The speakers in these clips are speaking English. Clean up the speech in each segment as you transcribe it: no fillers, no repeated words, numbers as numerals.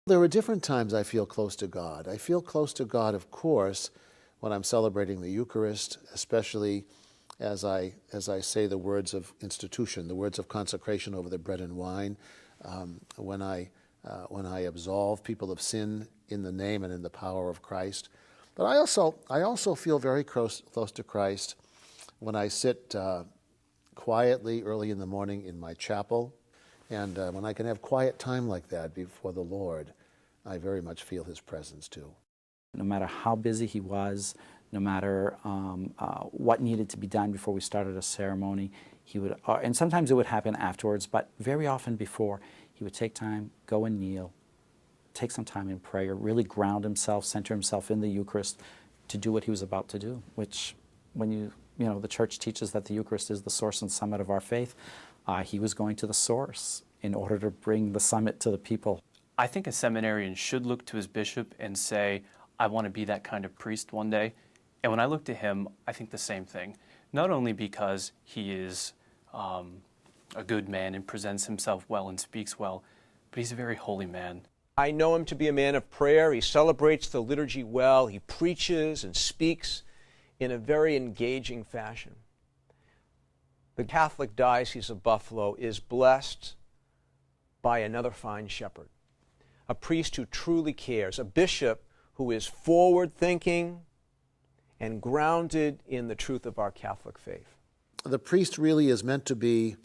There are different times I feel close to God. I feel close to God, of course, when I'm celebrating the Eucharist, especially as I say the words of institution, the words of consecration over the bread and wine, when I absolve people of sin in the name and in the power of Christ. But I also feel very close to Christ when I sit quietly early in the morning in my chapel, and when I can have quiet time like that before the Lord, I very much feel His presence too. No matter how busy he was, no matter what needed to be done before we started a ceremony, he would, and sometimes it would happen afterwards, but very often before, he would take time, go and kneel, take some time in prayer, really ground himself, center himself in the Eucharist to do what he was about to do, which when the Church teaches that the Eucharist is the source and summit of our faith, he was going to the source in order to bring the summit to the people. I think a seminarian should look to his bishop and say, I want to be that kind of priest one day. And when I look to him, I think the same thing. Not only because he is a good man and presents himself well and speaks well, but he's a very holy man. I know him to be a man of prayer. He celebrates the liturgy well. He preaches and speaks in a very engaging fashion. The Catholic Diocese of Buffalo is blessed by another fine shepherd, a priest who truly cares, a bishop who is forward-thinking and grounded in the truth of our Catholic faith. The priest really is meant to be,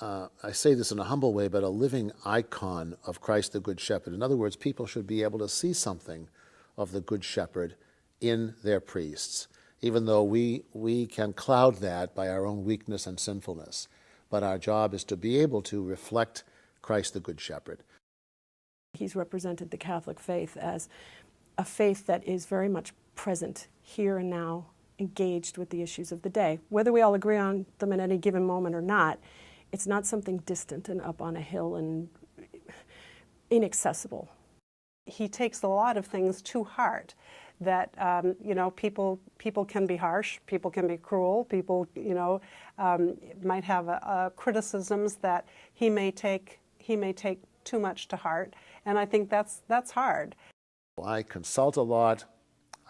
I say this in a humble way, but a living icon of Christ the Good Shepherd. In other words, people should be able to see something of the Good Shepherd in their priests, even though we can cloud that by our own weakness and sinfulness. But our job is to be able to reflect Christ the Good Shepherd. He's represented the Catholic faith as a faith that is very much present here and now, engaged with the issues of the day. Whether we all agree on them at any given moment or not, it's not something distant and up on a hill and inaccessible. He takes a lot of things to heart. That people can be harsh, people can be cruel, people might have criticisms that he may take too much to heart, and I think that's hard. I consult a lot,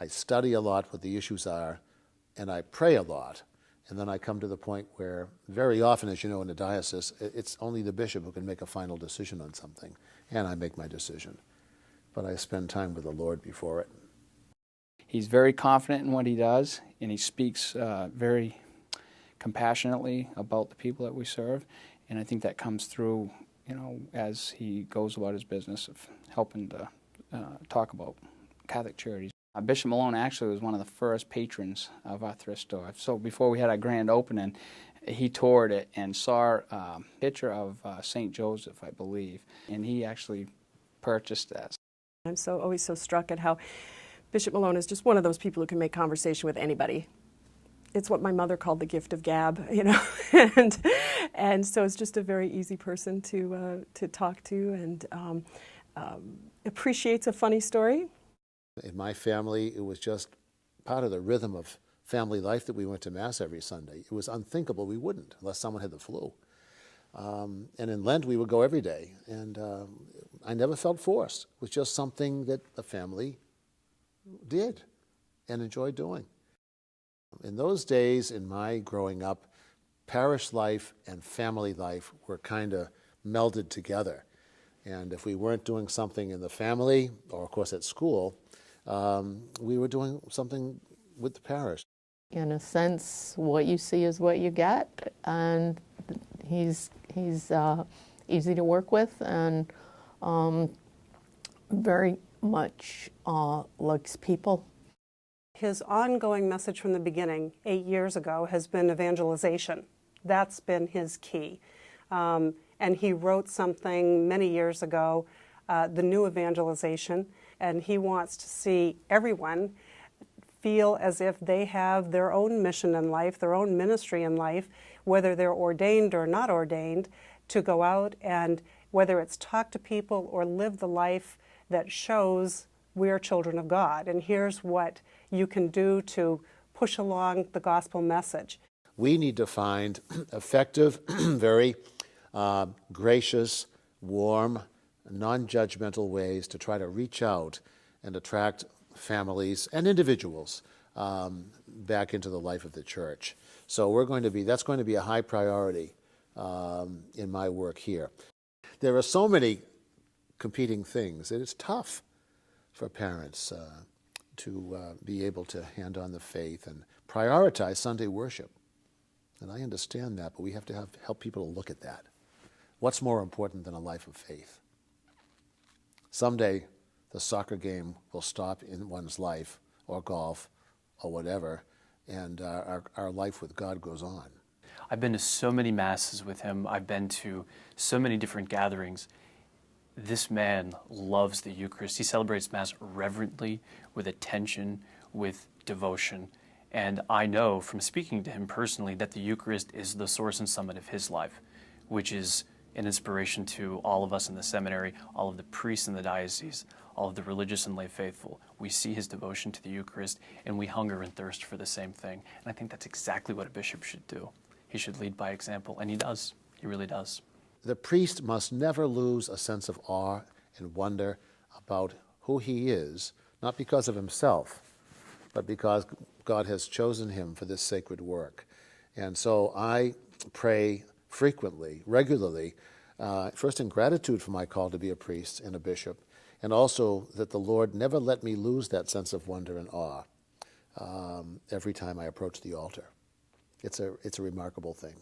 I study a lot what the issues are, and I pray a lot. And then I come to the point where very often, as you know, in the diocese, it's only the bishop who can make a final decision on something, and I make my decision. But I spend time with the Lord before it. He's very confident in what he does, and he speaks very compassionately about the people that we serve, and I think that comes through, as he goes about his business of helping to talk about Catholic charities. Bishop Malone actually was one of the first patrons of our thrift store. So before we had our grand opening, he toured it and saw a picture of St. Joseph, I believe, and he actually purchased that. I'm always so struck at how Bishop Malone is just one of those people who can make conversation with anybody. It's what my mother called the gift of gab, and so it's just a very easy person to talk to, and appreciates a funny story. In my family, it was just part of the rhythm of family life that we went to Mass every Sunday. It was unthinkable we wouldn't, unless someone had the flu. And in Lent, we would go every day, and I never felt forced. It was just something that the family did and enjoyed doing. In those days, in my growing up, parish life and family life were kind of melded together. And if we weren't doing something in the family, or of course at school, we were doing something with the parish. In a sense, what you see is what you get, and he's easy to work with, and very much likes people. His ongoing message from the beginning, 8 years ago, has been evangelization. That's been his key. And he wrote something many years ago, the new evangelization, and he wants to see everyone feel as if they have their own mission in life, their own ministry in life, whether they're ordained or not ordained, to go out and whether it's talk to people or live the life that shows we're children of God. And here's what you can do to push along the gospel message. We need to find effective, very gracious, warm, non-judgmental ways to try to reach out and attract families and individuals back into the life of the church. So that's going to be a high priority in my work here. There are so many competing things, and it's tough for parents to be able to hand on the faith and prioritize Sunday worship. And I understand that, but we have to help people to look at that. What's more important than a life of faith? Someday, the soccer game will stop in one's life, or golf, or whatever, and our life with God goes on. I've been to so many masses with him. I've been to so many different gatherings. This man loves the Eucharist. He celebrates Mass reverently, with attention, with devotion. And I know from speaking to him personally that the Eucharist is the source and summit of his life, which is an inspiration to all of us in the seminary, all of the priests in the diocese, all of the religious and lay faithful. We see his devotion to the Eucharist, and we hunger and thirst for the same thing. And I think that's exactly what a bishop should do. He should lead by example, and he does. He really does. The priest must never lose a sense of awe and wonder about who he is, not because of himself, but because God has chosen him for this sacred work. And so I pray frequently, regularly, first in gratitude for my call to be a priest and a bishop, and also that the Lord never let me lose that sense of wonder and awe every time I approach the altar. It's a remarkable thing.